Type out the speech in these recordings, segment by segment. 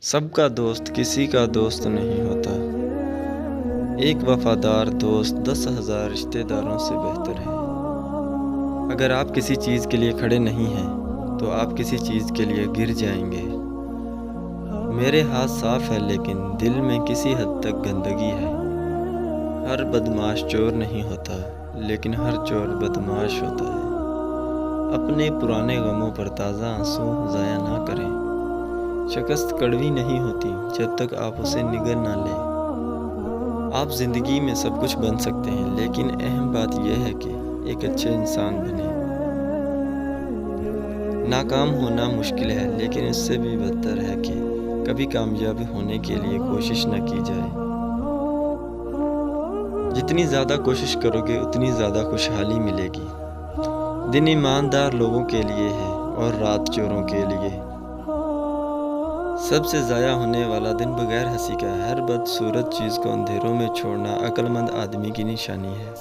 سب کا دوست کسی کا دوست نہیں ہوتا۔ ایک وفادار دوست 10,000 رشتہ داروں سے بہتر ہے۔ اگر آپ کسی چیز کے لیے کھڑے نہیں ہیں تو آپ کسی چیز کے لیے گر جائیں گے۔ میرے ہاتھ صاف ہے لیکن دل میں کسی حد تک گندگی ہے۔ ہر بدمعاش چور نہیں ہوتا لیکن ہر چور بدمعاش ہوتا ہے۔ اپنے پرانے غموں پر تازہ آنسو ضائع نہ کریں۔ شکست کڑوی نہیں ہوتی جب تک آپ اسے نگل نہ لیں۔ آپ زندگی میں سب کچھ بن سکتے ہیں لیکن اہم بات یہ ہے کہ ایک اچھے انسان بنیں۔ ناکام ہونا مشکل ہے لیکن اس سے بھی بدتر ہے کہ کبھی کامیاب ہونے کے لیے کوشش نہ کی جائے۔ جتنی زیادہ کوشش کرو گے اتنی زیادہ خوشحالی ملے گی۔ دن ایماندار لوگوں کے لیے ہے اور رات چوروں کے لیے۔ سب سے ضائع ہونے والا دن بغیر ہنسی کا ہے۔ ہر بدصورت چیز کو اندھیروں میں چھوڑنا عقل مند آدمی کی نشانی ہے۔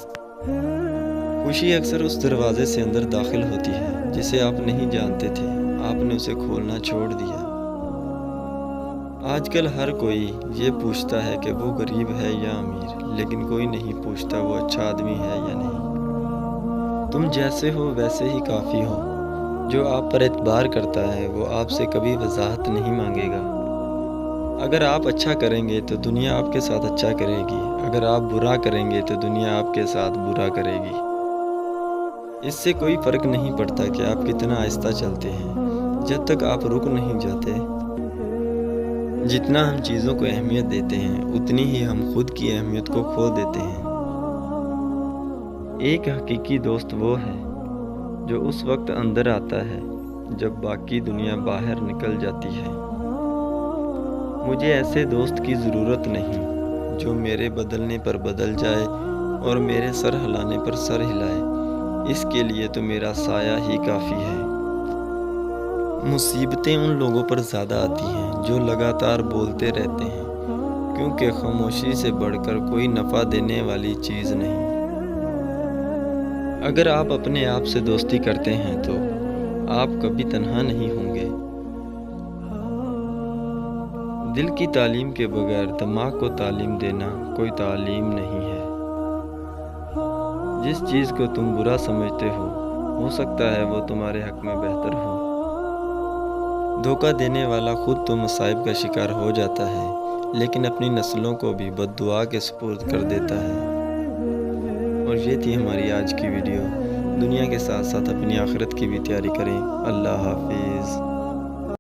خوشی اکثر اس دروازے سے اندر داخل ہوتی ہے جسے آپ نہیں جانتے تھے، آپ نے اسے کھولنا چھوڑ دیا۔ آج کل ہر کوئی یہ پوچھتا ہے کہ وہ غریب ہے یا امیر، لیکن کوئی نہیں پوچھتا وہ اچھا آدمی ہے یا نہیں۔ تم جیسے ہو ویسے ہی کافی ہو۔ جو آپ پر اعتبار کرتا ہے وہ آپ سے کبھی وضاحت نہیں مانگے گا۔ اگر آپ اچھا کریں گے تو دنیا آپ کے ساتھ اچھا کرے گی، اگر آپ برا کریں گے تو دنیا آپ کے ساتھ برا کرے گی۔ اس سے کوئی فرق نہیں پڑتا کہ آپ کتنا آہستہ چلتے ہیں جب تک آپ رک نہیں جاتے۔ جتنا ہم چیزوں کو اہمیت دیتے ہیں اتنی ہی ہم خود کی اہمیت کو کھو دیتے ہیں۔ ایک حقیقی دوست وہ ہے جو اس وقت اندر آتا ہے جب باقی دنیا باہر نکل جاتی ہے۔ مجھے ایسے دوست کی ضرورت نہیں جو میرے بدلنے پر بدل جائے اور میرے سر ہلانے پر سر ہلائے۔ اس کے لیے تو میرا سایہ ہی کافی ہے۔ مصیبتیں ان لوگوں پر زیادہ آتی ہیں جو لگاتار بولتے رہتے ہیں، کیونکہ خاموشی سے بڑھ کر کوئی نفع دینے والی چیز نہیں۔ اگر آپ اپنے آپ سے دوستی کرتے ہیں تو آپ کبھی تنہا نہیں ہوں گے۔ دل کی تعلیم کے بغیر دماغ کو تعلیم دینا کوئی تعلیم نہیں ہے۔ جس چیز کو تم برا سمجھتے ہو سکتا ہے وہ تمہارے حق میں بہتر ہو۔ دھوکہ دینے والا خود تو مصائب کا شکار ہو جاتا ہے لیکن اپنی نسلوں کو بھی بد دعا کے سپرد کر دیتا ہے۔ اور یہ تھی ہماری آج کی ویڈیو۔ دنیا کے ساتھ ساتھ اپنی آخرت کی بھی تیاری کریں۔ اللہ حافظ۔